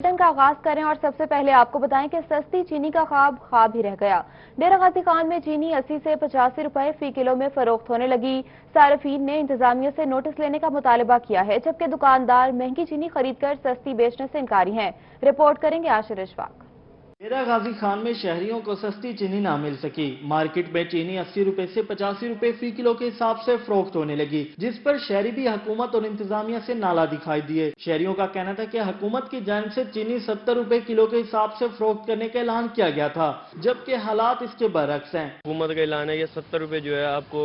Bulletin का आगाज करें और सबसे पहले आपको बताएं कि सस्ती चीनी का ख्वाब ही रह गया। डेरा गाजी खान में चीनी 80 से 85 रुपए फी किलो में फरोख्त होने लगी। सार्फिन ने इंतजामिया से नोटिस लेने का मुतालबा किया है, जबकि दुकानदार महंगी चीनी खरीदकर सस्ती बेचने से इनकारी हैं। रिपोर्ट करेंगे आशिर इशफाक। डेरा गाजी खान में शहरियों को सस्ती चीनी ना मिल सकी। मार्केट में चीनी 80 रुपए से 85 रुपए फी किलो के हिसाब से फरोख्त होने लगी, जिस पर शहरी भी हुकूमत और इंतजामिया से नाला दिखाई दिए। शहरियों का कहना था कि हुकूमत की जानिब से चीनी 70 रुपए किलो के हिसाब से फरोख्त करने का ऐलान किया गया था, जबकि हालात इसके बरअक्स हैं। हुकूमत का ऐलान है कि 70 रुपए जो है आपको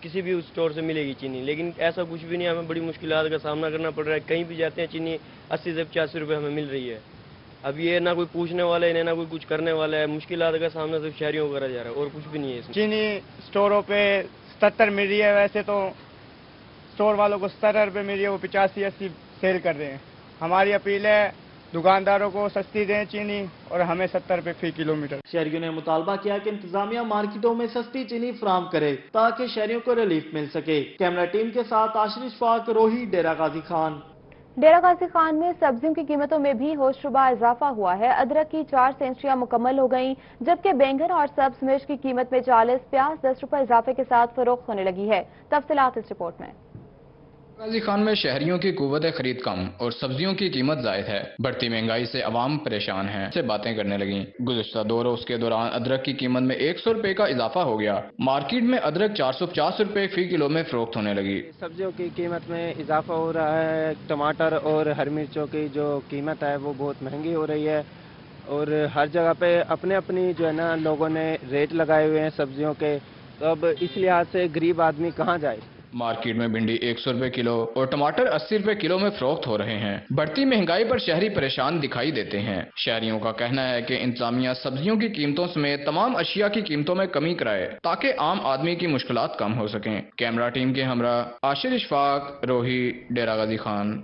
किसी भी स्टोर से मिलेगी चीनी, लेकिन ऐसा कुछ भी नहीं। हमें बड़ी मुश्किलात का सामना करना पड़ रहा है। कहीं भी जाते हैं चीनी 80 से 85 रुपए हमें मिल रही है। अब ये ना कोई पूछने वाला है, ना कोई कुछ करने वाला है। मुश्किलात का सामना सिर्फ शहरियों को करा जा रहा है और कुछ भी नहीं है इसमें। चीनी स्टोरों पे 77 मिल रही है, वैसे तो स्टोर वालों को 70 रुपए मिल रही है, वो 85-80 सेल कर रहे हैं। हमारी अपील है दुकानदारों को सस्ती दें चीनी और हमें 70 रुपए फी किलोमीटर। शहरियों ने मुतालबा किया कि इंतजामिया मार्केटों में सस्ती चीनी फराहम करे ताकि शहरियों को रिलीफ मिल सके। कैमरा टीम के साथ आशिर इशफाक, रोही, डेरा गाजी खान। डेरा गाजी खान में सब्जियों की कीमतों में भी होशरुबा इजाफा हुआ है। अदरक की 4 सेंचुरियां मुकम्मल हो गईं, जबकि बैंगन और सब्ज मिर्च की कीमत में 40, प्याज 10 रुपए इजाफे के साथ फरोख्त होने लगी है। तफसीलात इस रिपोर्ट में। गाजी खान में शहरियों की कुव्वत खरीद कम और सब्जियों की कीमत जायद है। बढ़ती महंगाई से अवाम परेशान है से बातें करने लगी। गुज़िश्ता 2 रोज के दौरान अदरक की कीमत में 100 रुपए का इजाफा हो गया। मार्केट में अदरक 450 रुपए फी किलो में फरोख्त होने लगी। सब्जियों की कीमत में इजाफा हो रहा है। टमाटर और हरी मिर्चों की जो कीमत है वो बहुत महंगी हो रही है और हर जगह पे अपने अपनी जो है ना लोगों ने रेट लगाए हुए हैं सब्जियों के। तो अब इस लिहाज से गरीब आदमी कहाँ जाए। मार्केट में भिंडी 100 रुपए किलो और टमाटर 80 रुपए किलो में फरोख्त हो रहे हैं। बढ़ती महंगाई पर शहरी परेशान दिखाई देते हैं। शहरियों का कहना है कि इंतजामिया सब्जियों की कीमतों समेत तमाम अशिया की कीमतों में कमी कराए ताकि आम आदमी की मुश्किलात कम हो सकें। कैमरा टीम के हमरा आशिर इशफाक, रोही, डेरा गाजी खान।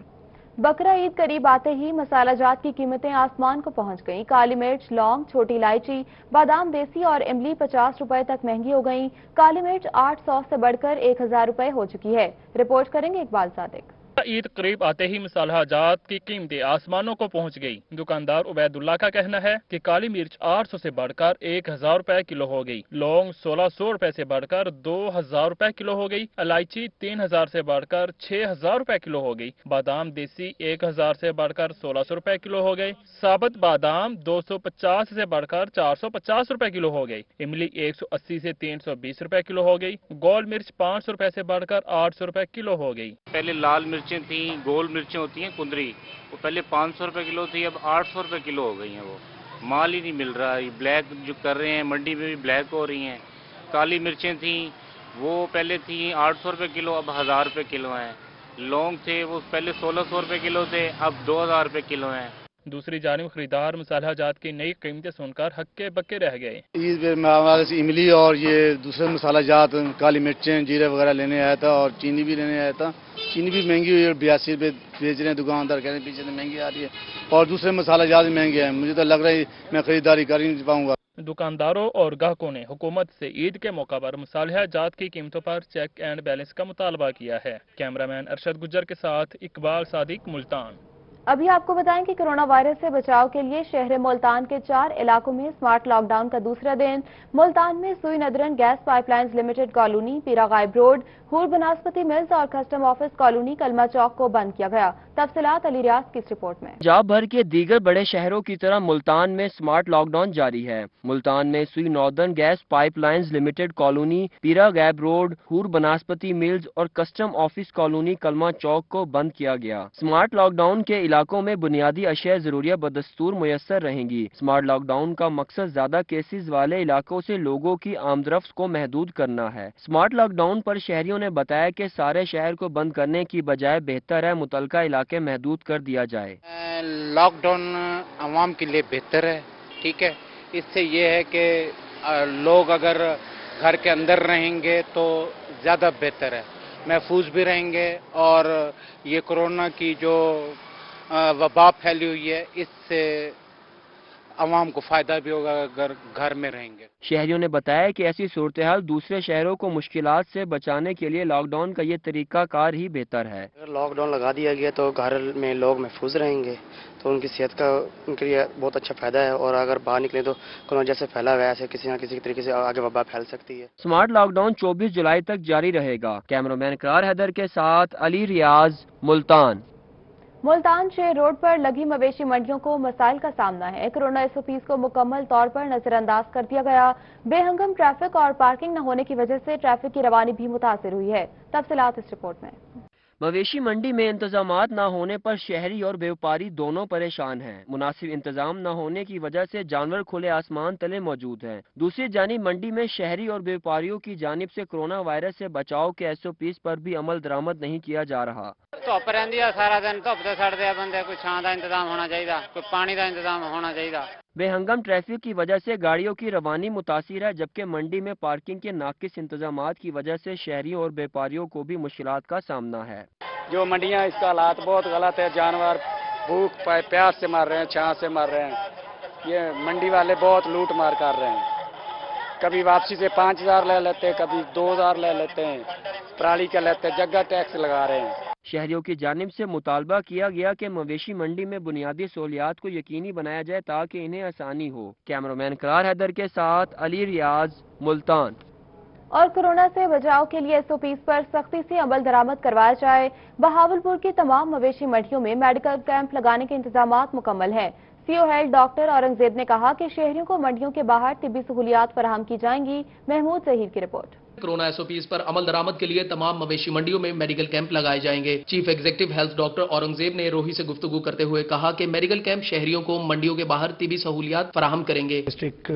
बकरा ईद करीब आते ही मसाला जात की कीमतें आसमान को पहुंच गईं। काली मिर्च, लौंग, छोटी इलायची, बादाम देसी और इमली 50 रुपए तक महंगी हो गईं। काली मिर्च 800 से बढ़कर 1000 रुपए हो चुकी है। रिपोर्ट करेंगे इकबाल सादिक। ईद करीब आते ही मसाला जात की कीमतें आसमानों को पहुंच गई। दुकानदार उबैदुल्ला का कहना है कि काली मिर्च 800 से बढ़कर 1000 रुपए किलो हो गई। लौंग 1600 रुपए से बढ़कर 2000 रुपए किलो हो गई। इलायची 3000 से बढ़कर 6000 रुपए किलो हो गई। बादाम देसी 1000 से बढ़कर 1600 रुपए किलो हो गए। साबुत बादाम 250 से बढ़कर 450 रुपए किलो हो गई। इमली 180 से 320 रुपए किलो हो गई। गोल मिर्च 500 रुपए से बढ़कर 800 रुपए किलो हो गई। पहले लाल मिर्चें थी, गोल मिर्चें होती हैं कुंदरी, वो पहले 500 रुपए किलो थी, अब 800 रुपए किलो हो गई हैं। वो माल ही नहीं मिल रहा है। ब्लैक जो कर रहे हैं मंडी में भी ब्लैक हो रही हैं। काली मिर्चें थी वो पहले थी 800 रुपए किलो, अब 1000 रुपए किलो हैं। लौंग थे वो पहले 1600 रुपए किलो थे, अब 2000 रुपए किलो हैं। दूसरी जानिब खरीदार मसाला जात की नई कीमतें सुनकर हक्के बक्के रह गए। ईद पे मैं इमली और ये दूसरे मसाला जात काली मिर्चें जीरे वगैरह लेने आया था और चीनी भी लेने आया था। चीनी भी महंगी हुई है, 82 रुपये बेच रहे हैं दुकानदार, कह रहे हैं पीछे से महंगी आ रही है और दूसरे मसाला जात भी महंगे हैं। मुझे तो लग रहा है मैं खरीदारी कर ही नहीं पाऊंगा। दुकानदारों और ग्राहकों ने हुकूमत से ईद के मौका पर मसाला जात की कीमतों पर चेक एंड बैलेंस का मुतालबा किया है। कैमरामैन अरशद गुज्जर के साथ इकबाल सादिक, मुल्तान। अभी आपको बताएं कि कोरोना वायरस से बचाव के लिए शहर मुल्तान के 4 इलाकों में स्मार्ट लॉकडाउन का दूसरा दिन। मुल्तान में सुई नदरन गैस पाइपलाइंस लिमिटेड कॉलोनी, पीरा गायब रोड, हूर बनास्पति मिल्स और कस्टम ऑफिस कॉलोनी कलमा चौक को बंद किया गया। तफसीलात अली रियाज की इस रिपोर्ट में। पंजाब भर के दीगर बड़े शहरों की तरह मुल्तान में स्मार्ट लॉकडाउन जारी है। मुल्तान में सुई northern gas pipelines limited colony, पीरा गैब रोड, हूर बनास्पति मिल्स और कस्टम ऑफिस कॉलोनी कलमा चौक को बंद किया गया। स्मार्ट लॉकडाउन के इलाकों में बुनियादी अशिया जरूरिया बदस्तूर मुयस्सर रहेंगी। स्मार्ट लॉकडाउन का मकसद ज्यादा केसेस वाले इलाकों से लोगों की आमदरफ्त को महदूद करना है। स्मार्ट लॉकडाउन पर शहरियों ने बताया कि सारे शहर को बंद करने की बजाय बेहतर है मुतलका इलाके महदूद कर दिया जाए। लॉकडाउन आवाम के लिए बेहतर है, ठीक है। इससे ये है कि लोग अगर घर के अंदर रहेंगे तो ज़्यादा बेहतर है, महफूज भी रहेंगे और ये कोरोना की जो वबा फैली हुई है इससे आवाम को फ़ायदा भी होगा अगर घर में रहेंगे। शहरियों ने बताया कि ऐसी सूरत-ए-हाल दूसरे शहरों को मुश्किलात से बचाने के लिए लॉकडाउन का ये तरीका कार ही बेहतर है। अगर लॉकडाउन लगा दिया गया तो घर में लोग महफूज रहेंगे, तो उनकी सेहत का उनके लिए बहुत अच्छा फायदा है, और अगर बाहर निकले तो कोरोना जैसे फैला हुआ है ऐसे किसी न किसी तरीके से आगे वबा फैल सकती है। स्मार्ट लॉकडाउन 24 जुलाई तक जारी रहेगा। कैमरामैन इकरार हैदर के साथ अली रियाज, मुल्तान। मुल्तान शहर रोड पर लगी मवेशी मंडियों को मसाइल का सामना है। कोरोना SOPs को मुकम्मल तौर पर नजरअंदाज कर दिया गया। बेहंगम ट्रैफिक और पार्किंग न होने की वजह से ट्रैफिक की रवानी भी मुतासिर हुई है। तफसीलात इस रिपोर्ट में। मवेशी मंडी में इंतजामात न होने पर शहरी और व्यापारी दोनों परेशान हैं। मुनासिब इंतजाम न होने की वजह से जानवर खुले आसमान तले मौजूद हैं। दूसरी जानिब मंडी में शहरी और व्यापारियों की जानिब से कोरोना वायरस से बचाव के SOPs पर भी अमल दरामद नहीं किया जा रहा। धुप रहिंदी आ सारा दिन, धुप ते सड़दे आ बंदे, कोई छां दा इंतजाम होना चाहिए, कोई पानी दा इंतजाम होना चाहिए। बेहंगम ट्रैफिक की वजह से गाड़ियों की रवानी मुतासिर है, जबकि मंडी में पार्किंग के नाकिस इंतजामात की वजह से शहरियों और व्यापारियों को भी मुश्किलात का सामना है। जो मंडियां, इसका हालात बहुत गलत है। जानवर भूख प्यास से मर रहे हैं, छां से मर रहे हैं। ये मंडी वाले बहुत लूट मार कर रहे हैं। कभी वापसी से 5000 ले लेते हैं, कभी 2000 ले लेते हैं, पराली का लेते हैं, जगह टैक्स लगा रहे हैं। शहरियों की जानिब से मुतालबा किया गया कि मवेशी मंडी में बुनियादी सहूलियात को यकीनी बनाया जाए ताकि इन्हें आसानी हो। कैमरामैन इकरार हैदर के साथ अली रियाज, मुल्तान। और कोरोना से बचाव के लिए SOPs पर सख्ती से अमल दरामद करवाया जाए। बहावलपुर की तमाम मवेशी मंडियों में मेडिकल कैंप लगाने के इंतजामात मुकम्मल हैं। CO हेल्थ डॉक्टर औरंगजेब ने कहा कि शहरियों को मंडियों के बाहर तिब्बी सहूलियात फराहम की जाएंगी। महमूद जहीर की रिपोर्ट। कोरोना SOPs पर अमल दरामद के लिए तमाम मवेशी मंडियों में मेडिकल कैंप लगाए जाएंगे। Chief executive health doctor Aurangzeb ने रोही से गुफ्तगू करते हुए कहा कि मेडिकल कैंप शहरियों को मंडियों के बाहर तिब्बी सहूलियात फराहम करेंगे। डिस्ट्रिक्ट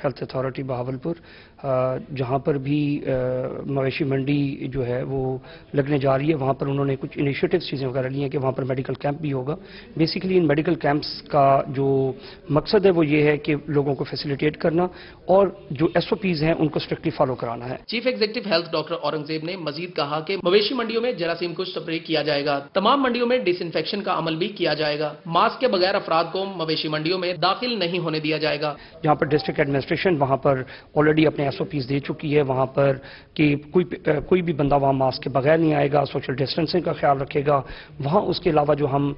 हेल्थ अथॉरिटी बहावलपुर जहाँ पर भी मवेशी मंडी जो है वो लगने जा रही है, वहाँ पर उन्होंने कुछ इनिशिएटिव्स चीज़ें वगैरह ली हैं कि वहाँ पर मेडिकल कैंप भी होगा। बेसिकली इन मेडिकल कैंप्स का जो मकसद है वो ये है कि लोगों को फैसिलिटेट करना और जो SOPs हैं उनको स्ट्रिक्टली फॉलो कराना है। Chief executive health doctor Aurangzeb ने मजीद कहा कि मवेशी मंडियों में जरासीम को स्प्रे किया जाएगा। तमाम मंडियों में डिसइंफेक्शन का अमल भी किया जाएगा। मास्क के बगैर अफराद को मवेशी मंडियों में दाखिल नहीं होने दिया जाएगा। जहाँ पर डिस्ट्रिक्ट एडमिनिस्ट्रेशन वहाँ पर ऑलरेडी अपने SOPs दे चुकी है, वहाँ पर कि कोई भी बंदा वहाँ मास्क के बगैर नहीं आएगा, सोशल डिस्टेंसिंग का ख्याल रखेगा। वहाँ उसके अलावा जो हम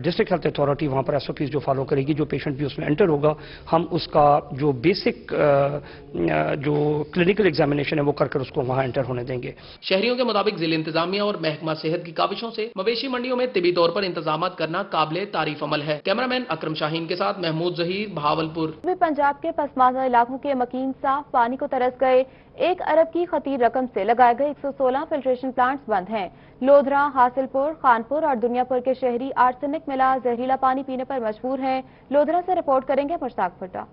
डिस्ट्रिक्ट हेल्थ अथॉरिटी वहाँ पर SOPs जो फॉलो करेगी, जो पेशेंट भी उसमें एंटर होगा, हम उसका जो बेसिक जो क्लिनिकल एग्जामिनेशन है वो कर उसको वहाँ एंटर होने देंगे। शहरियों के मुताबिक जिला इंतजामिया और महकमा सेहत की काविशों से मवेशी मंडियों में तिबी तौर पर इंतजाम करना काबिले तारीफ अमल है। कैमरामैन अकरम शाहीन के साथ महमूद जहीर, बहावलपुर। पंजाब के पसमानदा इलाकों के मकीन साफ पानी को तरस गए। 1 अरब की खतीर रकम से लगाए गए 116 फिल्ट्रेशन प्लांट्स बंद हैं। लोधरा, हासिलपुर, खानपुर और दुनियापुर के शहरी आर्सेनिक मिला जहरीला पानी पीने पर मजबूर हैं। लोधरा से रिपोर्ट करेंगे मुश्ताक भट्टा।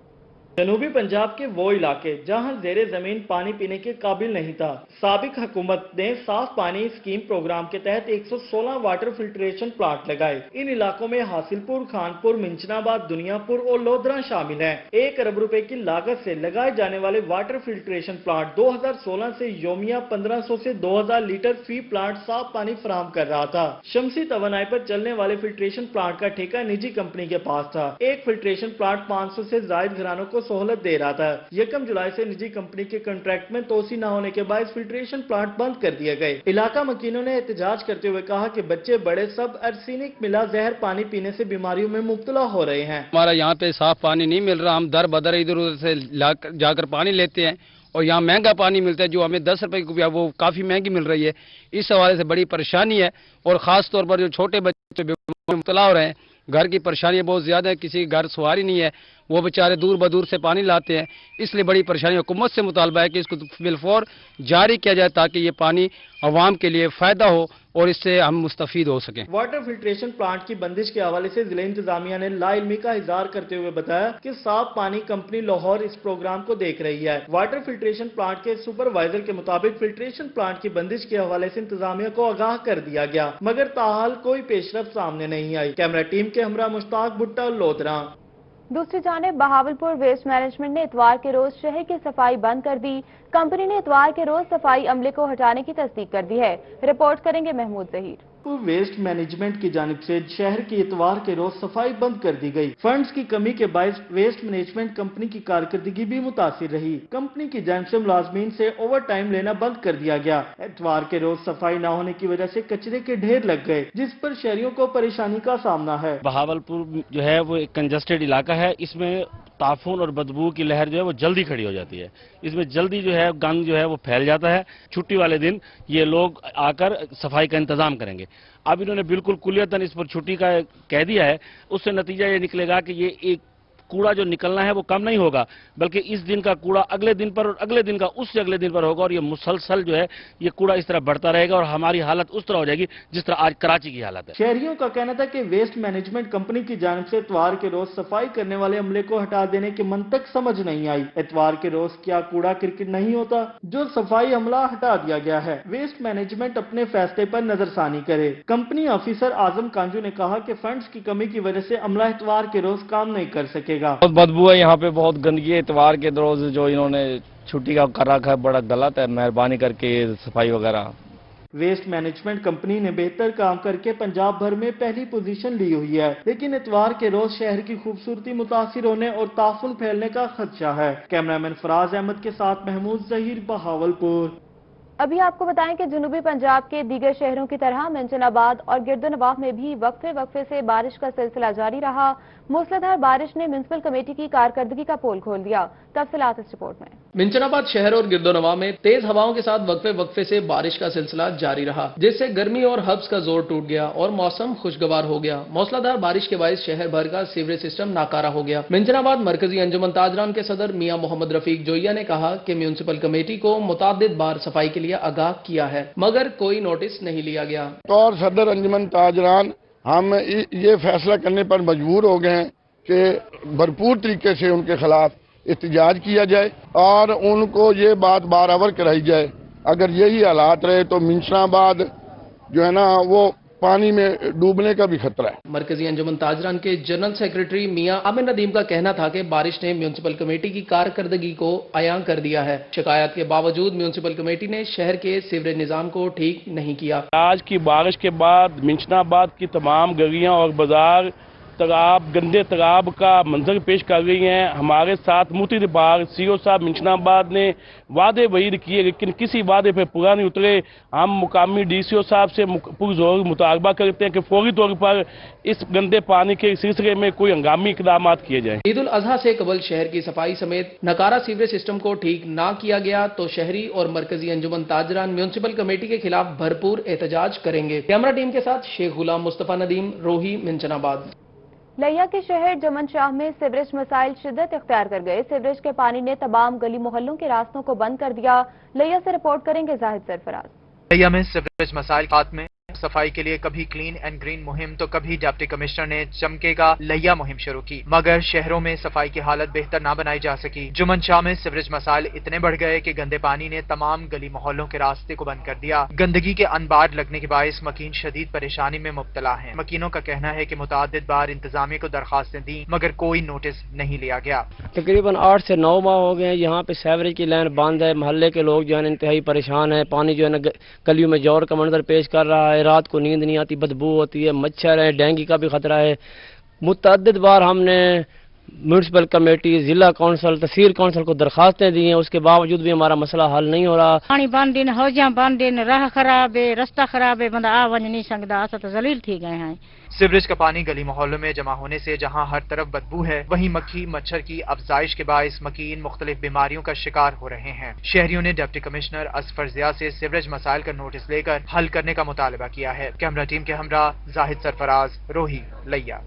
जनूबी पंजाब के वो इलाके जहां जेरे जमीन पानी पीने के काबिल नहीं था, साबिक हुकूमत ने साफ पानी स्कीम प्रोग्राम के तहत 116 वाटर फिल्ट्रेशन प्लांट लगाए। इन इलाकों में हासिलपुर, खानपुर, मिंचनाबाद, दुनियापुर और लोधरा शामिल हैं। 1 अरब रुपए की लागत से लगाए जाने वाले वाटर फिल्ट्रेशन प्लांट 2016 से योमिया 1500 से 2000 लीटर फी प्लांट साफ पानी फराहम कर रहा था। शमसी तवानाई पर चलने वाले फिल्ट्रेशन प्लांट का ठेका निजी कंपनी के पास था। एक फिल्ट्रेशन प्लांट 500 से ज्यादा घरानों को सहूलत दे रहा था। 1 जुलाई से निजी कंपनी के कॉन्ट्रैक्ट में तोसी न होने के बाद फिल्ट्रेशन प्लांट बंद कर दिए गए। इलाका मकीनों ने एहतजाज करते हुए कहा कि बच्चे बड़े सब आर्सेनिक मिला जहर पानी पीने से बीमारियों में मुब्तला हो रहे हैं। हमारा यहाँ पे साफ पानी नहीं मिल रहा, हम दर बदर इधर उधर से जाकर पानी लेते हैं और यहाँ महंगा पानी मिलता है, जो हमें 10 रुपए की वो काफी महंगी मिल रही है। इस हवाले से बड़ी परेशानी है और खास तौर पर जो छोटे बच्चे मुब्तला हो रहे हैं, घर की परेशानियां बहुत ज्यादा है। किसी घर सवारी नहीं है, वो बेचारे दूर बदूर से पानी लाते हैं, इसलिए बड़ी परेशानी। हुकूमत से मुतालबा है कि इसको बिलफौर जारी किया जाए ताकि ये पानी अवाम के लिए फायदा हो और इससे हम मुस्तफीद हो सकें। वाटर फिल्ट्रेशन प्लांट की बंदिश के हवाले से जिला इंतजामिया ने लाइल्मी का इजहार करते हुए बताया कि साफ पानी कंपनी लाहौर इस प्रोग्राम को देख रही है। वाटर फिल्ट्रेशन प्लांट के सुपरवाइजर के मुताबिक फिल्ट्रेशन प्लांट की बंदिश के हवाले से इंतजामिया को आगाह कर दिया गया, मगर ताहाल कोई पेशरफ सामने नहीं आई। कैमरा टीम के हमरा मुश्ताक भुट्टा, लोधरा। दूसरी जानिब बहावलपुर वेस्ट मैनेजमेंट ने इतवार के रोज शहर की सफाई बंद कर दी। कंपनी ने इतवार के रोज सफाई अमले को हटाने की तस्दीक कर दी है। रिपोर्ट करेंगे महमूद जहीर। वेस्ट मैनेजमेंट की जानिब से शहर की इतवार के रोज सफाई बंद कर दी गई। फंड्स की कमी के बायस वेस्ट मैनेजमेंट कंपनी की कारकर्दगी भी मुतासिर रही। कंपनी की जानिब से मुलाजमीन से ओवर टाइम लेना बंद कर दिया गया। इतवार के रोज सफाई न होने की वजह से कचरे के ढेर लग गए, जिस पर शहरियों को परेशानी का सामना है। बहावलपुर जो है वो एक कंजस्टेड इलाका है, इसमें ताफून और बदबू की लहर जो है वो जल्दी खड़ी हो जाती है। इसमें जल्दी जो है गंद जो है वो फैल जाता है। छुट्टी वाले दिन ये लोग आकर सफाई का इंतजाम करेंगे। अब इन्होंने बिल्कुल कुलियतन इस पर छुट्टी का कह दिया है। उससे नतीजा ये निकलेगा कि ये एक कूड़ा जो निकलना है वो कम नहीं होगा, बल्कि इस दिन का कूड़ा अगले दिन पर और अगले दिन का उससे अगले दिन पर होगा, और ये मुसलसल जो है ये कूड़ा इस तरह बढ़ता रहेगा और हमारी हालत उस तरह हो जाएगी जिस तरह आज कराची की हालत है। शहरियों का कहना था कि वेस्ट मैनेजमेंट कंपनी की जानिब से इतवार के रोज सफाई करने वाले अमले को हटा देने की मंतक समझ नहीं आई। इतवार के रोज क्या कूड़ा क्रिकेट नहीं होता जो सफाई अमला हटा दिया गया है। वेस्ट मैनेजमेंट अपने फैसले पर नजरसानी करे। कंपनी ऑफिसर आजम कांजू ने कहा कि फंड्स की कमी की वजह से अमला इतवार के रोज काम नहीं कर सकेगा। बहुत बदबू है यहाँ पे, बहुत गंदगी है। इतवार के रोज जो इन्होंने छुट्टी का कर रखा है बड़ा गलत है। मेहरबानी करके सफाई वगैरह। वेस्ट मैनेजमेंट कंपनी ने बेहतर काम करके पंजाब भर में पहली पोजीशन ली हुई है, लेकिन इतवार के रोज शहर की खूबसूरती मुतासिर होने और ताफुन फैलने का खदशा है। कैमरामैन फराज अहमद के साथ महमूद जहीर, बहावलपुर। अभी आपको बताएं कि जनूबी पंजाब के दीगर शहरों की तरह मेंशनाबाद और गिरदोनवाह में भी वक्फे से बारिश का सिलसिला जारी रहा। मूसलाधार बारिश ने म्युनिसिपल कमेटी की कारकर्दगी का पोल खोल दिया। तफसीलात इस रिपोर्ट में। मेंशनाबाद शहर और गिरदोनवाह में तेज हवाओं के साथ वक्फे से बारिश का सिलसिला जारी रहा, जिससे गर्मी और हब्स का जोर टूट गया और मौसम खुशगवार हो गया। मूसलाधार बारिश के बायस शहर भर का सीवरेज सिस्टम नाकारा हो गया। मेंशनाबाद मरकजी अंजुमन ताजरान के सदर मियां मोहम्मद रफीक जोइया ने कहा कि म्युनिसिपल कमेटी को मुतादिद बार सफाई के लिए आगाह किया है, मगर कोई नोटिस नहीं लिया गया। और सदर अंजुमन ताजरान हम ये फैसला करने पर मजबूर हो गए हैं कि भरपूर तरीके से उनके खिलाफ एहतजाज किया जाए और उनको ये बात बारआवर कराई जाए। अगर यही हालात रहे तो मेंशनाबाद जो है ना वो पानी में डूबने का भी खतरा है। मरकजी अंजुमन ताजरान के जनरल सेक्रेटरी मियां आमिर नदीम का कहना था कि बारिश ने म्युनिसिपल कमेटी की कारकर्दगी को अयां कर दिया है। शिकायत के बावजूद म्युनिसिपल कमेटी ने शहर के सीवरेज निजाम को ठीक नहीं किया। आज की बारिश के बाद मेंशनाबाद की तमाम गलियां और बाजार तालाब, गंदे तालाब का मंजर पेश कर रही हैं। हमारे साथ मुतद बार सीओ साहब मेंशनाबाद ने वादे वहीद किए, लेकिन किसी वादे पर पूरा नहीं उतरे। हम मुकामी डीसीओ साहब से पुरजोर मुतालबा करते हैं कि फौरी तौर पर इस गंदे पानी के सिलसिले में कोई हंगामी इकदाम किए जाएं। ईद उल अजहा से कबल शहर की सफाई समेत नकारा सीवरेज सिस्टम को ठीक ना किया गया तो शहरी और मरकजी अंजुमन ताजरान म्युनिसिपल कमेटी के खिलाफ भरपूर एहतजाज करेंगे। कैमरा टीम के साथ शेख गुलाम मुस्तफा नदीम, रोही, मेंशनाबाद। लिया के शहर जमन शाह में सीवरेज मसाइल शिद्दत इख्तियार कर गए। सीवरेज के पानी ने तमाम गली मोहल्लों के रास्तों को बंद कर दिया। लिया से रिपोर्ट करेंगे जाहिद सरफराज। लिया में सीवरेज मसाइल खात्मे सफाई के लिए कभी क्लीन एंड ग्रीन मुहिम तो कभी डिप्टी कमिश्नर ने चमकेगा लिया मुहिम शुरू की, मगर शहरों में सफाई की हालत बेहतर ना बनाई जा सकी। जुमन शाह में सीवरेज मसाइल इतने बढ़ गए कि गंदे पानी ने तमाम गली मोहल्लों के रास्ते को बंद कर दिया। गंदगी के अनबार लगने के बायस मकीन शदीद परेशानी में मुब्तला हैं। मकीनों का कहना है कि मुतादिद बार इंतजामिया को दरखास्तें दी मगर कोई नोटिस नहीं लिया गया। तकरीबन 8 से 9 माह हो गए यहाँ पे सीवरेज की लाइन बंद है। मोहल्ले के लोग जो है इंतहाई परेशान है। पानी जो है ना गलियों में जोर का मंजर पेश कर रहा है। रात को नींद नहीं आती, बदबू होती है, मच्छर है, डेंगू का भी खतरा है। मुतअद्दिद बार हमने म्युनिसिपल कमेटी, जिला कौंसल, तहसील कौंसल को दरखास्तें दी हैं, उसके बावजूद भी हमारा मसला हल नहीं हो रहा। पानी बंद दिन, हौजा बंद दिन, राह खराब है, रास्ता खराब है, बंदा आ वन नहीं सकता। असा तो जलील थी गए हैं। सीवरेज का पानी गली मोहल्लों में जमा होने से जहां हर तरफ बदबू है, वहीं मक्खी मच्छर की अफजाइश के बायस मकीन मुख्तलिफ बीमारियों का शिकार हो रहे हैं। शहरियों ने डिप्टी कमिश्नर असफर जिया से सीवरेज मसाइल का नोटिस लेकर हल करने का मुतालबा किया है। कैमरा टीम के हमरा जाहिद सरफराज, रोही, लिया।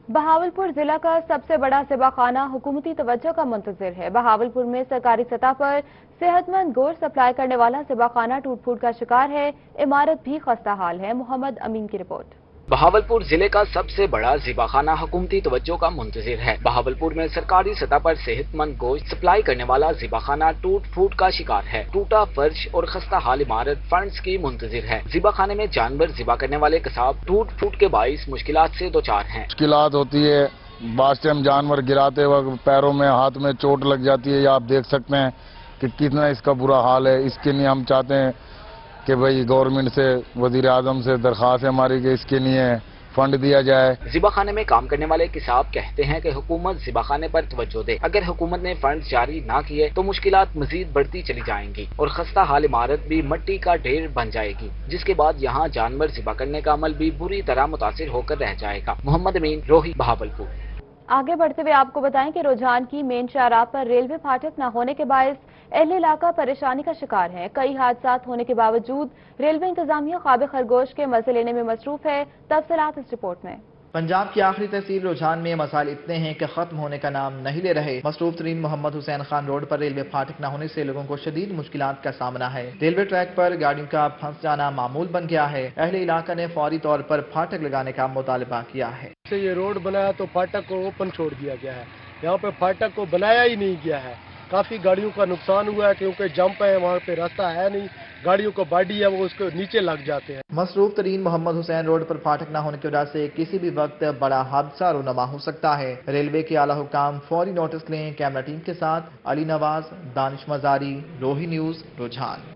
बहावलपुर जिला का सबसे बड़ा ज़िबाखाना हुकूमती तवज्जो का मुंतज़िर है। बहावलपुर में सरकारी सतह पर सेहतमंद गोश्त सप्लाई करने वाला ज़िबाखाना टूट फूट का शिकार है। इमारत भी खस्ता हाल है। मोहम्मद अमीन की रिपोर्ट। बहावलपुर जिले का सबसे बड़ा ज़िबाखाना हुकूमती तवज्जो का मुंतज़िर है। बहावलपुर में सरकारी सतह पर सेहतमंद गोश्त सप्लाई करने वाला ज़िबाखाना टूट फूट का शिकार है। टूटा फर्श और खस्ता हाल इमारत फंड्स की मुंतज़िर है। ज़िबाखाने में जानवर ज़िबा करने वाले कसाब टूट फूट के बाइस मुश्किलात से दो चार हैं। मुश्किलात होती है, बास टाइम जानवर गिराते वक्त पैरों में हाथ में चोट लग जाती है। या आप देख सकते हैं कि कितना इसका बुरा हाल है। इसके लिए हम चाहते हैं कि भाई गवर्नमेंट से, वजीर आजम से दरख्वास्त है हमारी कि इसके लिए फंड दिया जाए। ज़िबाखाने में काम करने वाले किसाब कहते हैं कि हुकूमत ज़िबाखाने पर तवज्जो दे। अगर हुकूमत ने फंड जारी ना किए तो मुश्किलात मजीद बढ़ती चली जाएंगी और खस्ता हाल इमारत भी मिट्टी का ढेर बन जाएगी, जिसके बाद यहाँ जानवर ज़िबा करने का अमल भी बुरी तरह मुतासिर होकर रह जाएगा। मोहम्मद अमीन, रोही, बहावलपुर। आगे बढ़ते हुए आपको बताएं कि रुझान की मेन शाहराह पर रेलवे फाटक न होने के बायस अहले इलाका परेशानी का शिकार है। कई हादसा होने के बावजूद रेलवे इंतजामिया ख्वाब खरगोश के मजे लेने में मसरूफ है। तफसीलात इस रिपोर्ट में। पंजाब की आखिरी तहसील रुझान में मसाइल इतने हैं कि खत्म होने का नाम नहीं ले रहे। मसरूफ तरीन मोहम्मद हुसैन खान रोड पर रेलवे फाटक न होने से लोगों को शदीद मुश्किलात का सामना है। रेलवे ट्रैक पर गाड़ियों का फंस जाना मामूल बन गया है। अहले इलाका ने फौरी तौर पर फाटक लगाने का मुतालबा किया है। ये रोड बनाया तो फाटक को ओपन छोड़ दिया गया है, यहाँ पे फाटक को बनाया ही नहीं गया है। काफी गाड़ियों का नुकसान हुआ है क्योंकि जंप है, वहाँ पे रास्ता है नहीं, गाड़ियों को बाडी है वो उसके नीचे लग जाते हैं। मसरूफ तरीन मोहम्मद हुसैन रोड पर फाटक न होने की वजह से किसी भी वक्त बड़ा हादसा रोनमा हो सकता है। रेलवे के आला हुकाम फौरी नोटिस लें। कैमरा टीम के साथ अली नवाज, दानिश मजारी, रोही न्यूज, रुझान।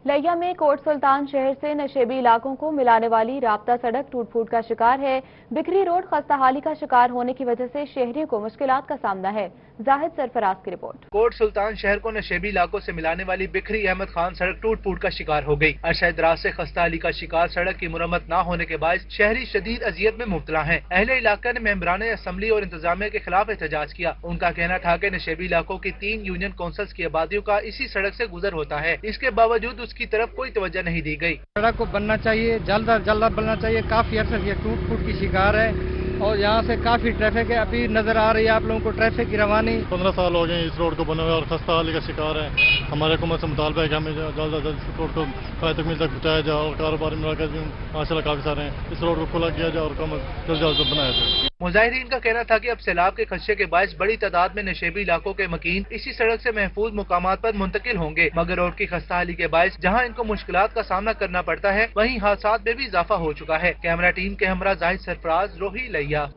लिया में कोट सुल्तान शहर से नशेबी इलाकों को मिलाने वाली राब्ता सड़क टूट फूट का शिकार है। बिखरी रोड खस्ताहाली का शिकार होने की वजह से शहरियों को मुश्किलात का सामना है। जाहिद सरफराज की रिपोर्ट। कोट सुल्तान शहर को नशेबी इलाकों से मिलाने वाली बिखरी अहमद खान सड़क टूट फूट का शिकार हो गई। अरसा दराज से खस्ताहाली का शिकार सड़क की मुरम्मत न होने के बाद शहरी शदीद अजियत में मुब्तला हैं। अहले इलाका ने मेंबरान असम्बली और इंतजामिया के खिलाफ एहतजाज किया। उनका कहना था कि नशेबी इलाकों की 3 यूनियन काउंसिल्स की आबादियों का इसी सड़क से गुजर होता है। इसके बावजूद उसकी तरफ कोई तवज्जो नहीं दी गई। सड़क को बनना चाहिए, जल्द बनना चाहिए। काफी अरसे ये टूट फूट की शिकार है और यहाँ से काफी ट्रैफिक है। अभी नजर आ रही है आप लोगों को ट्रैफिक की रवानी। 15 साल हो गए इस रोड को बने हुए और खस्ताहाली का शिकार है। हमारे हुकूमत से मुतालबा है कि हमें जल्द से जल्द इस रोड को फायदे तक मिल तक पहुँचाया जाए और कारोबार में माशाल्लाह काफी सारे हैं, इस रोड को खुला किया जाए और जल्द से जल्द बनाया जाए। मुजाहिरीन का कहना था कि अब सैलाब के खदशे के बायस बड़ी तादाद में नशेबी इलाकों के मकीन इसी सड़क से महफूज मुकामात पर मुंतकिल होंगे, मगर रोड की खस्ताहाली के बायस जहां इनको मुश्किलात का सामना करना पड़ता है वहीं हादसात में भी इजाफा हो चुका है। कैमरा टीम के हमरा जाहिद सरफराज, रोही, लिया।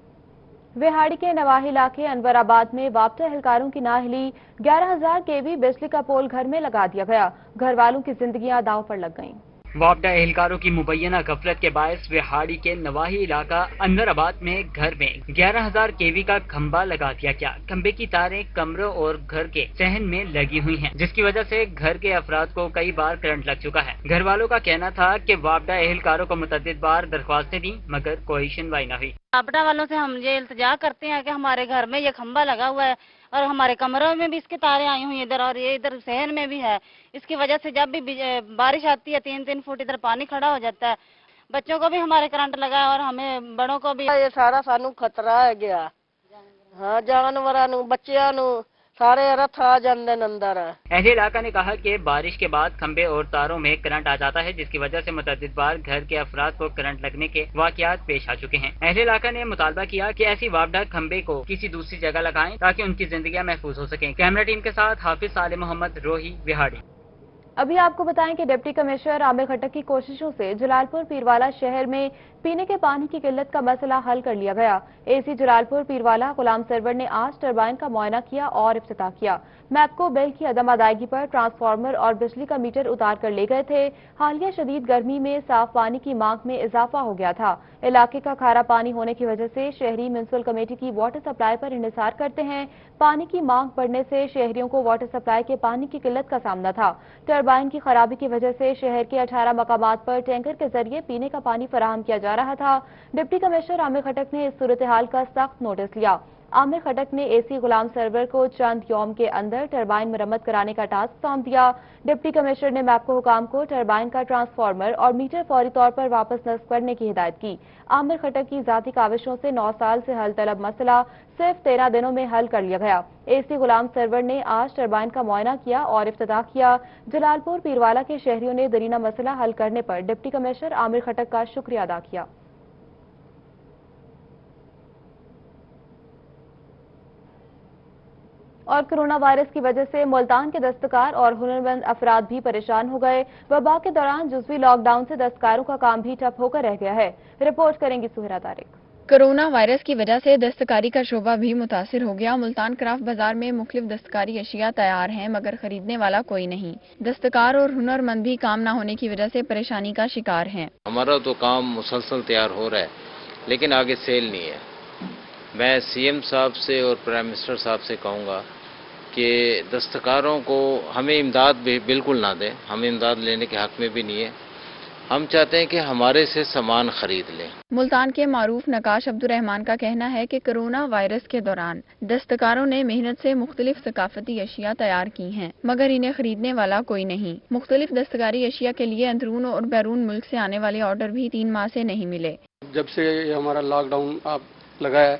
विहाड़ी के नवाही इलाके अनवराबाद में वापता एहलकारों की नाअहली 11,000 केवी बिजली का पोल घर में लगा दिया गया। घर वालों की जिंदगियां दांव पर लग गईं। वापडा एहलकारों की मुबैना गफलत के बायस विहाड़ी के नवाही इलाका अनवराबाद में घर में 11,000 केवी का खंबा लगा दिया गया। खंबे की तारें कमरों और घर के सहन में लगी हुई हैं, जिसकी वजह से घर के अफराद को कई बार करंट लग चुका है। घर वालों का कहना था कि वापडा एहलकारों को मुतअद्दिद बार दरख्वास्तें दी मगर कोई सुनवाई न हुई। वापडा वालों से हम ये इल्तिजा करते हैं कि हमारे घर में ये खंबा लगा हुआ है और हमारे कमरों में भी इसकी तारें आई हुई इधर और ये इधर शहर में भी है। इसकी वजह से जब भी बारिश आती है 3-3 फुट इधर पानी खड़ा हो जाता है। बच्चों को भी हमारे करंट लगा है और हमें बड़ों को भी। ये सारा सानू खतरा है गया। हाँ, जानवरों बच्चों सारे रथ आ जाते अंदर। अहले इलाका ने कहा कि बारिश के बाद खंबे और तारों में करंट आ जाता है, जिसकी वजह से मुतअद्दिद बार घर के अफराद को करंट लगने के वाकयात पेश आ चुके हैं। अहले इलाका ने मुतालबा किया कि ऐसी वापडा खंबे को किसी दूसरी जगह लगाएं ताकि उनकी जिंदगियां महफूज हो सकें। कैमरा टीम के साथ हाफिज साले मोहम्मद, रोही, विहाड़ी। अभी आपको बताएं कि डिप्टी कमिश्नर आमिर खट्टक की कोशिशों से जलालपुर पीरवाला शहर में पीने के पानी की किल्लत का मसला हल कर लिया गया। एसी जलालपुर पीरवाला गुलाम सरवर ने आज टरबाइन का मुआयना किया और इफ्तिताह किया। मैपको बिल की अदम अदायगी पर ट्रांसफार्मर और बिजली का मीटर उतार कर ले गए थे। हालिया शदीद गर्मी में साफ पानी की मांग में इजाफा हो गया था। इलाके का खारा पानी होने की वजह से शहरी म्युनिसिपल कमेटी की वाटर सप्लाई पर इंहिसार करते हैं। पानी की मांग बढ़ने से शहरियों को वाटर सप्लाई के पानी की किल्लत का सामना था। टरबाइन की खराबी की वजह से शहर के 18 मकामात पर टैंकर के जरिए पीने का पानी फराहम किया जा रहा था। डिप्टी कमिश्नर आमिर खट्टक ने इस सूरत हाल का सख्त नोटिस लिया। आमिर खट्टक ने एसी गुलाम सरवर को चंद यौम के अंदर टरबाइन मरम्मत कराने का टास्क सौंप दिया। डिप्टी कमिश्नर ने मैपको हुकाम को टरबाइन का ट्रांसफार्मर और मीटर फौरी तौर पर वापस नस्ब करने की हिदायत की। आमिर खट्टक की जाती काविशों से 9 साल से हल तलब मसला सिर्फ 13 दिनों में हल कर लिया गया। एसी गुलाम सरवर ने आज टरबाइन का मुआयना किया और इफ्तिताह किया। जलालपुर पीरवाला के शहरियों ने दरीना मसला हल करने पर डिप्टी कमिश्नर आमिर खट्टक का शुक्रिया अदा किया। और कोरोना वायरस की वजह से मुल्तान के दस्तकार और हुनरमंद अफराद भी परेशान हो गए। वबा के दौरान जुज़वी लॉकडाउन से दस्तकारों का काम भी ठप होकर रह गया है। रिपोर्ट करेंगी सुहरा तारिक। کورونا وائرس کی وجہ سے دستکاری کا شعبہ بھی متاثر ہو گیا۔ ملتان کرافٹ بازار میں مختلف دستکاری اشیاء تیار ہیں مگر خریدنے والا کوئی نہیں۔ دستکار اور ہنر مند بھی کام نہ ہونے کی وجہ سے پریشانی کا شکار ہیں۔ ہمارا تو کام مسلسل تیار ہو رہا ہے لیکن آگے سیل نہیں ہے۔ میں سی ایم صاحب سے اور پرائم منسٹر صاحب سے کہوں گا کہ دستکاروں کو ہمیں امداد بھی بالکل نہ دیں، ہمیں امداد لینے کے حق میں بھی نہیں ہے۔ ہم چاہتے ہیں کہ ہمارے سے سامان خرید لیں۔ ملتان کے معروف نقاش عبدالرحمان کا کہنا ہے کہ کورونا وائرس کے دوران دستکاروں نے محنت سے مختلف ثقافتی اشیاء تیار کی ہیں مگر انہیں خریدنے والا کوئی نہیں۔ مختلف دستکاری اشیاء کے لیے اندرون اور بیرون ملک سے آنے والے آرڈر بھی 3 ماہ سے نہیں ملے۔ جب سے یہ ہمارا لاک ڈاؤن لگا ہے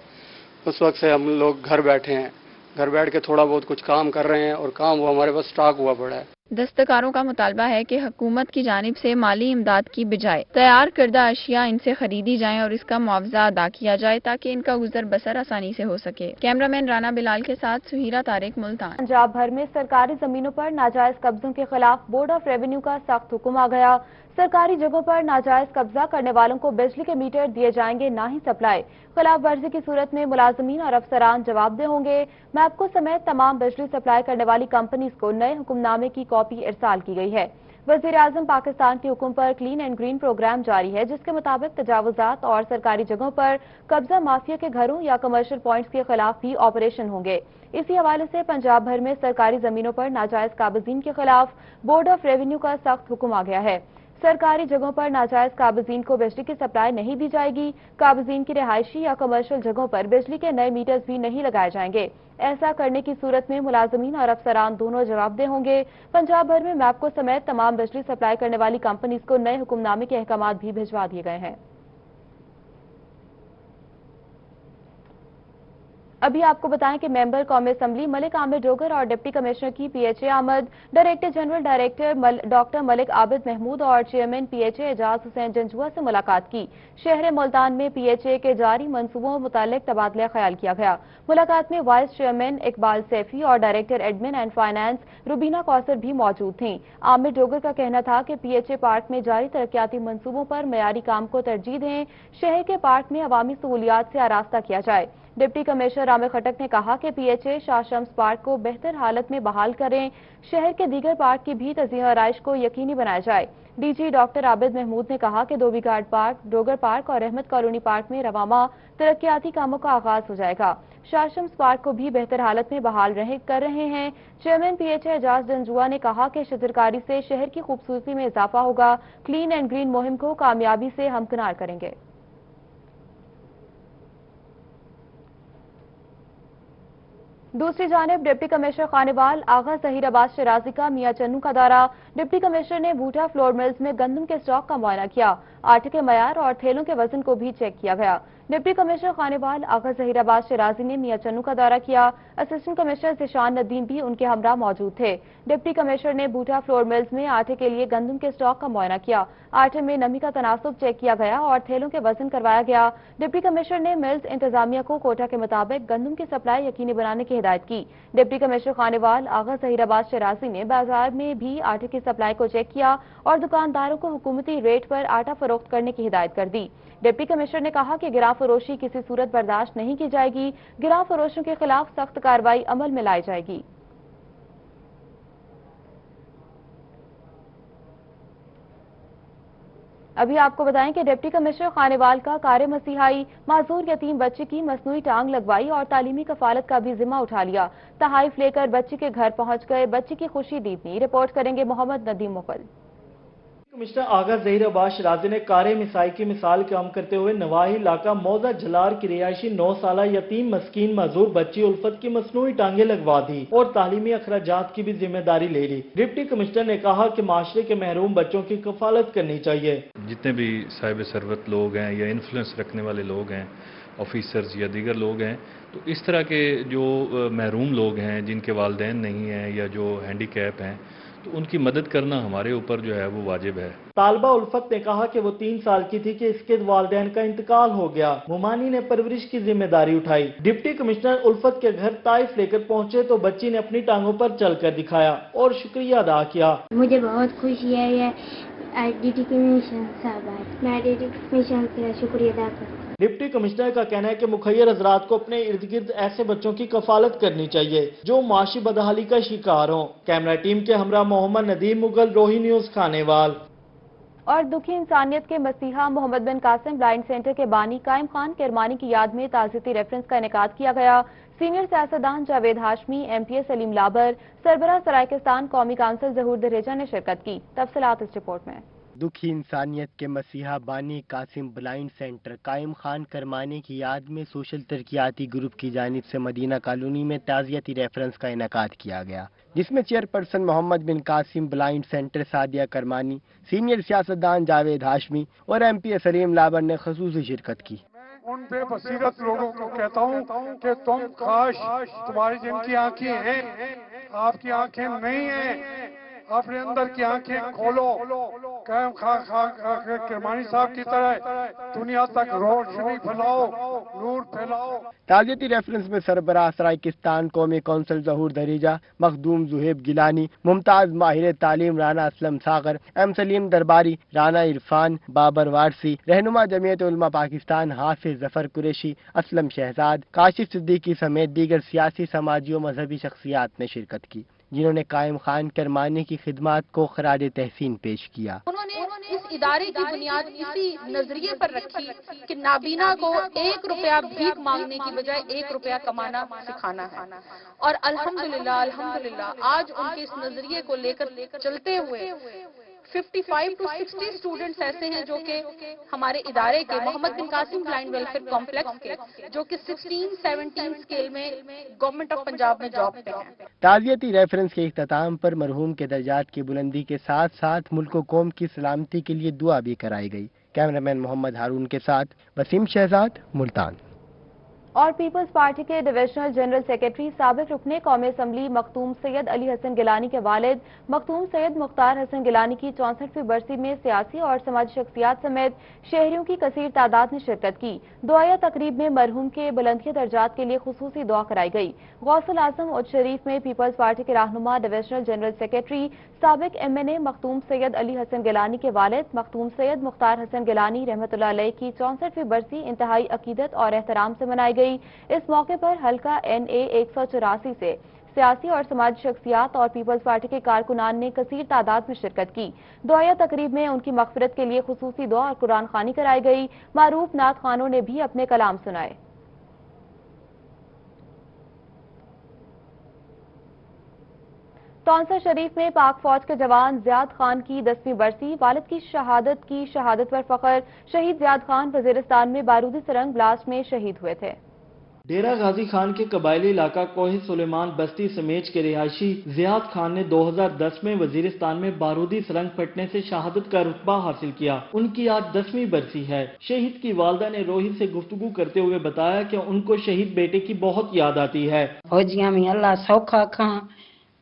اس وقت سے ہم لوگ گھر بیٹھے ہیں، گھر بیٹھ کے تھوڑا بہت کچھ کام کر رہے ہیں اور کام وہ ہمارے پاس سٹاک ہوا پڑا ہے۔ دستکاروں کا مطالبہ ہے کہ حکومت کی جانب سے مالی امداد کی بجائے تیار کردہ اشیاء ان سے خریدی جائیں اور اس کا معاوضہ ادا کیا جائے تاکہ ان کا گزر بسر آسانی سے ہو سکے۔ کیمرامین رانا بلال کے ساتھ سہیرہ طارق، ملتان۔ پنجاب بھر میں سرکاری زمینوں پر ناجائز قبضوں کے خلاف بورڈ آف ریونیو کا سخت حکم آ گیا۔ سرکاری جگہوں پر ناجائز قبضہ کرنے والوں کو بجلی کے میٹر دیے جائیں گے نہ ہی سپلائی۔ خلاف ورزی کی صورت میں ملازمین اور افسران جواب دہ ہوں گے۔ میپکو سمیت تمام بجلی سپلائی کرنے والی کمپنیز کو نئے حکم نامے کی کاپی ارسال کی گئی ہے۔ وزیر اعظم پاکستان کے حکم پر کلین اینڈ گرین پروگرام جاری ہے جس کے مطابق تجاوزات اور سرکاری جگہوں پر قبضہ مافیا کے گھروں یا کمرشل پوائنٹس کے خلاف بھی آپریشن ہوں گے۔ اسی حوالے سے پنجاب بھر میں سرکاری زمینوں پر ناجائز قابضین کے خلاف بورڈ آف ریونیو کا سخت حکم آ گیا ہے۔ سرکاری جگہوں پر ناجائز قابضین کو بجلی کی سپلائی نہیں دی جائے گی۔ قابضین کی رہائشی یا کمرشل جگہوں پر بجلی کے نئے میٹرز بھی نہیں لگائے جائیں گے۔ ایسا کرنے کی صورت میں ملازمین اور افسران دونوں جواب دہ ہوں گے۔ پنجاب بھر میں میپکو سمیت تمام بجلی سپلائی کرنے والی کمپنیز کو نئے حکم نامے کے احکامات بھی بھجوا دیے گئے ہیں۔ ابھی آپ کو بتائیں کہ ممبر قومی اسمبلی ملک عامر ڈوگر اور ڈپٹی کمشنر کی پی ایچ اے آمد۔ ڈائریکٹر جنرل ڈاکٹر ملک عابد محمود اور چیئرمین پی ایچ اے اعجاز حسین جنجوعہ سے ملاقات کی۔ شہر ملتان میں پی ایچ اے کے جاری منصوبوں متعلق تبادلہ خیال کیا گیا۔ ملاقات میں وائس چیئرمین اقبال سیفی اور director admin and finance Rubina Kausar بھی موجود تھیں۔ عامر ڈوگر کا کہنا تھا کہ پی ایچ اے پارک میں جاری ترقیاتی منصوبوں پر معیاری کام کو ترجیح دیں۔ شہر کے پارک میں عوامی سہولیات سے آراستہ کیا جائے۔ ڈپٹی کمشنر عامر خٹک نے کہا کہ P H A Shah Shams park کو بہتر حالت میں بحال کریں۔ شہر کے دیگر پارک کی بھی تزئین و آرائش کو یقینی بنایا جائے۔ ڈی جی ڈاکٹر عابد محمود نے کہا کہ دھوبی گھاٹ پارک، ڈوگر پارک اور احمد کالونی پارک میں رواں ماہ ترقیاتی کاموں کا آغاز ہو جائے گا۔ شاہ شمس پارک کو بھی بہتر حالت میں بحال کر رہے ہیں۔ چیئرمین پی ایچ اے اعجاز جنجوعہ نے کہا کہ شجرکاری سے شہر کی خوبصورتی میں اضافہ ہوگا۔ کلین اینڈ گرین مہم کو کامیابی سے ہمکنار کریں گے۔ دوسری جانب ڈپٹی کمشنر خانوال آغا ظہیر عباس شرازی کا میاں چنو کا دورہ۔ ڈپٹی کمشنر نے بھوٹا فلور ملز میں گندم کے اسٹاک کا معائنہ کیا۔ آٹے کے معیار اور تھیلوں کے وزن کو بھی چیک کیا گیا۔ ڈپٹی کمشنر خانوال آغا ظہیر عباس شرازی نے میاں چنو کا دورہ کیا۔ اسسٹنٹ کمشنر ذیشان ندیم بھی ان کے ہمراہ موجود تھے۔ ڈپٹی کمشنر نے بھوٹا فلور ملز میں آٹے کے لیے گندم کے اسٹاک کا معائنہ کیا۔ آٹے میں نمی کا تناسب چیک کیا گیا اور تھیلوں کے وزن کروایا گیا۔ ڈپٹی کمشنر نے ملز انتظامیہ کو کوٹا کے مطابق گندم کی سپلائی یقینی بنانے کی ہدایت کی۔ ڈپٹی کمشنر خانوال آغا ظہیر عباس شرازی نے بازار میں بھی آٹے کی سپلائی کو چیک کیا اور دکانداروں کو حکومتی ریٹ پر آٹا فروخت کرنے کی ہدایت کر دی۔ ڈپٹی کمشنر نے کہا کہ گراں فروشی کسی صورت برداشت نہیں کی جائے گی۔ گراں فروشوں کے خلاف سخت کارروائی عمل میں لائی جائے گی۔ ابھی آپ کو بتائیں کہ ڈپٹی کمشنر خانوال کا کار مسیحائی معذور یتیم بچے کی مصنوعی ٹانگ لگوائی اور تعلیمی کفالت کا بھی ذمہ اٹھا لیا۔ تحائف لے کر بچی کے گھر پہنچ گئے، بچی کی خوشی دیدنی۔ رپورٹ کریں گے محمد ندیم مغل۔ کمشنر آغا ظہیر عباس شرازی نے کار مسائی کی مثال قائم کرتے ہوئے نواحی علاقہ موزہ جھلار کی رہائشی 9 سالہ یتیم مسکین معذور بچی الفت کی مصنوعی ٹانگیں لگوا دی اور تعلیمی اخراجات کی بھی ذمہ داری لے لی۔ ڈپٹی کمشنر نے کہا کہ معاشرے کے محروم بچوں کی کفالت کرنی چاہیے۔ جتنے بھی صاحب ثروت لوگ ہیں یا انفلوئنس رکھنے والے لوگ ہیں، آفیسرز یا دیگر لوگ ہیں، تو اس طرح کے جو محروم لوگ ہیں جن کے والدین نہیں ہیں یا جو ہینڈی کیپ ہیں، تو ان کی مدد کرنا ہمارے اوپر جو ہے وہ واجب ہے۔ طالبہ الفت نے کہا کہ وہ 3 سال کی تھی کہ اس کے والدین کا انتقال ہو گیا۔ ممانی نے پرورش کی ذمہ داری اٹھائی۔ ڈپٹی کمشنر الفت کے گھر طائف لے کر پہنچے تو بچی نے اپنی ٹانگوں پر چل کر دکھایا اور شکریہ ادا کیا۔ مجھے بہت خوشی ہے ڈی ٹی کمشنر صاحب، میں ڈی ٹی کمشنر کا شکریہ ادا کرتا ہوں۔ डिप्टी कमिश्नर का कहना है कि मुखैर हजरात को अपने इर्द गिर्द ऐसे बच्चों की कफालत करनी चाहिए जो माशी बदहाली का शिकार हों। कैमरा टीम के हमरा मोहम्मद नदीम मुगल, रोही न्यूज, खानेवाल। और दुखी इंसानियत के मसीहा मोहम्मद बिन कासिम ब्लाइंड सेंटर के बानी कायम खान किरमानी की याद में ताज़ियती रेफरेंस का इनेकाद किया गया। सीनियर सियासतदान जावेद हाशमी, MPA सलीम लाबर, सरबराह सरायकिस्तान कौमी काउंसिल जहूर दरेजा ने शिरकत की। तफसीलात इस रिपोर्ट में। दुखी इंसानियत के मसीहा बानी कासिम ब्लाइंड सेंटर कायम खान करमानी की याद में सोशल तरक्याती ग्रुप की जानिब से मदीना कॉलोनी में ताज़ियती रेफरेंस का इनेकाद किया गया, जिसमें चेयरपर्सन मोहम्मद बिन Qasim blind centre Sadia करमानी, senior सियासतदान जावेद हाशमी और MPA सलीम लाबर ने खसूसी शिरकत की। उन बेबसीरत लोगों को कहता हूँ कि तुम काश तुम्हारी जिनकी आंखें हैं, आपकी आंखें नहीं हैं, अपने अंदर की आंखें खोलो। कायम किरमानी साहब की तरह दुनिया तक रोशनी फैलाओ, नूर फैलाओ। ताज़ियती रेफरेंस में सरबराह सरायकिस्तान कौमी काउंसिल जहूर दरीजा, मखदूम जुहेब गिलानी, मुमताज माहिर तालीम राना असलम सागर, M सलीम दरबारी, राना इरफान, बाबर वारसी, रहनुमा जमीयत उलमा पाकिस्तान हाफिज जफर कुरैशी, असलम शहजाद, काशिफ सिद्दीकी समेत दीगर सियासी, समाजी और मजहबी शख्सियात ने शिरकत की, जिन्होंने कायम खान करमानी की खिदमात को खराज तहसीन पेश किया। उन्होंने इस इदारे की बुनियाद इसी नजरिए पर रखी कि नाबीना को 1 रुपया भीख मांगने की बजाय 1 रुपया कमाना सिखाना है, और अल्हम्दुलिल्लाह आज उनके इस नजरिए को लेकर चलते हुए 55 to 60 स्टूडेंट्स ऐसे हैं जो कि हमारे इदारे के मोहम्मद बिन कासिम ब्लाइंड वेलफेयर कॉम्प्लेक्स के, जो कि 16-17 स्केल में गवर्नमेंट ऑफ पंजाब में जॉब पे हैं। ताज़ियती रेफरेंस के इख्तिताम पर मरहूम के दर्जात की बुलंदी के साथ साथ मुल्क व कौम की सलामती के लिए दुआ भी कराई गई। कैमरामैन मोहम्मद हारून के साथ वसीम शहजाद, मुल्तान। और पीपल्स पार्टी के डिविजनल जनरल सेक्रेटरी साबिक रुकने कौमी असम्बली मखतूम सैयद अली हसन गिलानी के वालिद मखतूम सैयद मुख्तार हसन गिलानी की 64वीं बरसी में सियासी और समाजी शख्सियात समेत शहरियों की कसीर तादाद ने शिरकत की। दुआया तकरीब में मरहूम के बुलंदिया दर्जात के लिए खुसूसी दुआ कराई गई। गौसुल आजम उच्च शरीफ में पीपल्स पार्टी के रहनुमा डिविजनल जनरल सेक्रेटरी साबिक MNA मखतूम सैयद अली हसन गिलानी के वालिद मखतूम सैयद मुख्तार हसन गिलानी रहमतुल्लाह अलैह की 64वीं बरसी इंतहाई अकीदत और एहतराम से मनाई गई। इस मौके पर हल्का NA 184 से सियासी और समाजी शख्सियात और पीपल्स पार्टी के कारकुनान ने कसीर तादाद में शिरकत की। दुआया तकरीब में उनकी मगफिरत के लिए खुसूसी दुआ और कुरान खानी कराई गई। मारूफ नात खानों ने भी अपने कलाम सुनाए। तौंसा शरीफ में पाक फौज के जवान जियाद खान की 10वीं बरसी, वालिद की शहादत पर फख्र। शहीद जियाद खान वजीरिस्तान में बारूदी सुरंग ब्लास्ट में शहीद हुए थे। डेरा गाजी खान के कबायली इलाका कोहे सुलेमान बस्ती समेज के रिहायशी जियाद खान ने 2010 में वजीरिस्तान में बारूदी सुरंग फटने से शहादत का रुतबा हासिल किया। उनकी आज 10वीं बरसी है। शहीद की वालदा ने रोही से गुफ्तगू करते हुए बताया कि उनको शहीद बेटे की बहुत याद आती है। फौजिया में अल्लाह सौखा खा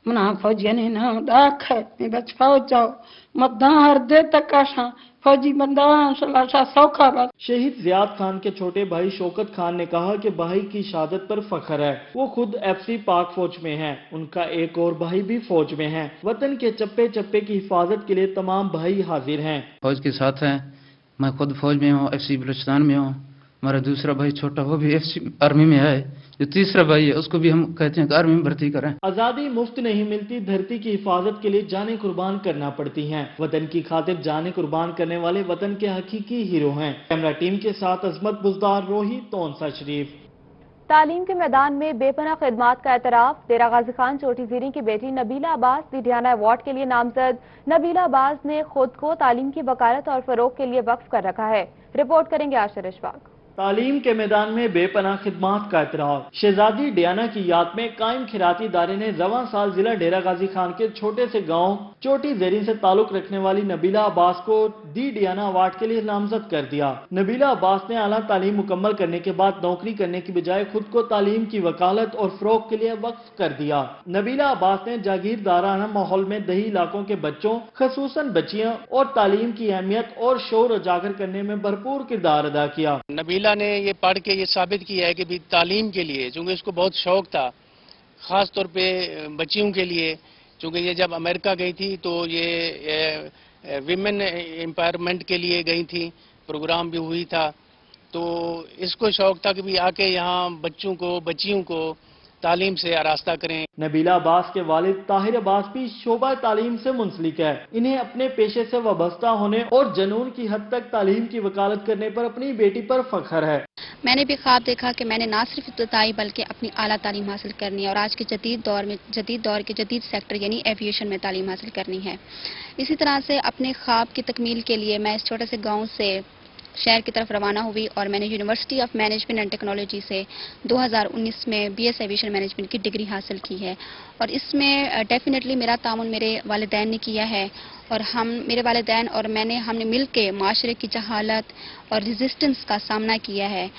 मना फौजिया ने ना दाख में बच फौज जाओ मत हर दे तक आशा फौजी बंदा सौखा बस। शहीद जियाद खान के छोटे भाई शौकत खान ने कहा कि भाई की शहादत पर फख्र है। वो खुद FC पाक फौज में हैं। उनका एक और भाई भी फौज में है। वतन के चप्पे चप्पे की हिफाजत के लिए तमाम भाई हाजिर हैं। फौज के साथ हैं। मैं खुद फौज में हूँ, FC बलूचिस्तान में हूँ। हमारा दूसरा भाई छोटा वो भी FC आर्मी में है। जो तीसरा भाई है उसको भी हम कहते हैं कि आर्मी में भर्ती करें। आजादी मुफ्त नहीं मिलती, धरती की हिफाजत के लिए जानें कुर्बान करना पड़ती हैं। वतन की खातिर जानें कुर्बान करने वाले वतन के हकीकी हीरो हैं। कैमरा टीम के साथ अजमत बुजदार, रोही, तौंसा शरीफ। तालीम के मैदान में बेपनाह खिदमात का एतराफ। डेरा गाजी खान चोटी ज़ीरी की बेटी नबीला अब्बास डियाना अवार्ड के लिए नामजद। नबीला अब्बास ने खुद को तालीम की वकालत और फरोग के लिए वक्फ कर रखा है। रिपोर्ट करेंगे आशिर इशफाक। तालीम के मैदान में बेपनाह खिदमात का एतराफ। शहजादी डियाना की याद में कायम खिराती इदारे ने रवां साल जिला डेरा गाजी खान के छोटे से गांव चोटी ज़ेरी से ताल्लुक रखने वाली नबीला अब्बास को दी डियाना अवार्ड के लिए नामजद कर दिया। नबीला अब्बास ने आला तालीम मुकम्मल करने के बाद नौकरी करने की बजाय खुद को तालीम की वकालत और फरोग के लिए वक्फ कर दिया। नबीला अब्बास ने जागीरदाराना माहौल में दही इलाकों के बच्चों खसूसन बच्चियां और तालीम की अहमियत और शोर उजागर करने में भरपूर किरदार अदा किया। नबीला ने ये पढ़ के ये साबित किया है कि भी तालीम के लिए, चूँकि इसको बहुत शौक था, ख़ास तौर पे बच्चियों के लिए, चूँकि ये जब अमेरिका गई थी तो ये विमेन एम्पावरमेंट के लिए गई थी, प्रोग्राम भी हुई था, तो इसको शौक था कि भी आके यहाँ बच्चों को बच्चियों को तालीम से आरास्ता करें। नबीला अब्बास के वालिद ताहिर अब्बास भी शोबा तालीम से मुंसलिक है। इन्हें अपने पेशे से वाबस्ता होने और जनून की हद तक तालीम की वकालत करने पर अपनी बेटी पर फख्र है। मैंने भी ख्वाब देखा कि मैंने ना सिर्फ इब्तदाई बल्कि अपनी आला तालीम हासिल करनी है और आज के जदीद दौर के जदीद सेक्टर यानी एविएशन में तालीम हासिल करनी है। इसी तरह से अपने ख्वाब की तकमील के लिए मैं इस छोटे से गाँव से शहर की तरफ रवाना हुई और मैंने university of management and technology से 2019 में बीएस एविएशन मैनेजमेंट की डिग्री हासिल की है और इसमें डेफिनेटली मेरा ताउन मेरे वालिदैन ने किया है और मेरे वालिदैन और हमने मिल के माशरे की जहालत और रेजिस्टेंस का सामना किया है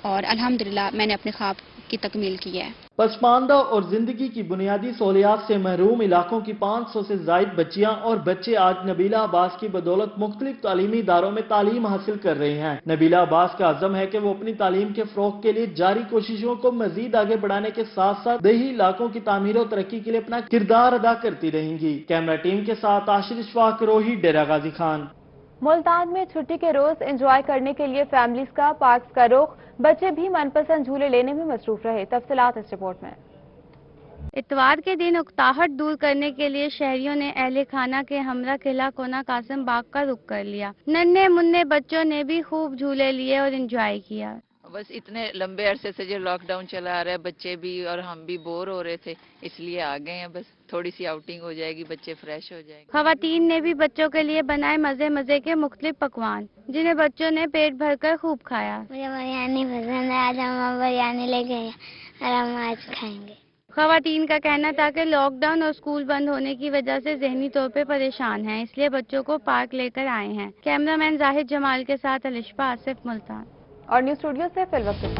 और अल्हम्दुलिल्लाह मैंने अपने ख्वाब की तकमील की है। पसमानदा और जिंदगी की बुनियादी सहूलियात से महरूम इलाकों की 500 से जायद बच्चियां और बच्चे आज नबीला अब्बास की बदौलत मुख्तलिफ तालीमी इदारों में तालीम हासिल कर रहे हैं। नबीला अब्बास का अज़म है कि वो अपनी तालीम के फ़रोग़ के लिए जारी कोशिशों को मजीद आगे बढ़ाने के साथ साथ देही इलाकों की तामीर और तरक्की के लिए अपना किरदार अदा करती रहेंगी। कैमरा टीम के साथ आशिर इशफाक रोही, डेरा गाजी खान। मुल्तान में छुट्टी के रोज एंजॉय करने के लिए फैमिलीज का पार्क्स का रुख, बच्चे भी मनपसंद झूले लेने में मसरूफ रहे। तफसीलात इस रिपोर्ट में। इतवार के दिन उकताहट दूर करने के लिए शहरियों ने अहले खाना के हमरा किला कोना कासिम बाग का रुख कर लिया। नन्हे मुन्ने बच्चों ने भी खूब झूले लिए और एंजॉय किया। बस इतने लंबे अरसे से जो लॉकडाउन चला आ रहा है, बच्चे भी और हम भी बोर हो रहे थे, इसलिए आ गए हैं। बस थोड़ी सी आउटिंग हो जाएगी, बच्चे फ्रेश हो जाएंगे। खवातीन ने भी बच्चों के लिए बनाए मजे मजे के मुख्तलिफ पकवान, जिन्हें बच्चों ने पेट भरकर खूब खाया। मुझे बिरयानी पसंद है, आज हम बिरयानी ले गए और हम आज खाएंगे। खवातीन का कहना था कि लॉकडाउन और स्कूल बंद होने की वजह से ज़हनी तौर पे परेशान हैं, इसलिए बच्चों को पार्क लेकर आए हैं। कैमरामैन जाहिद जमाल के साथ अलिशा आसिफ, मुल्तान। और न्यूज़ स्टूडियो से फिल वक्त।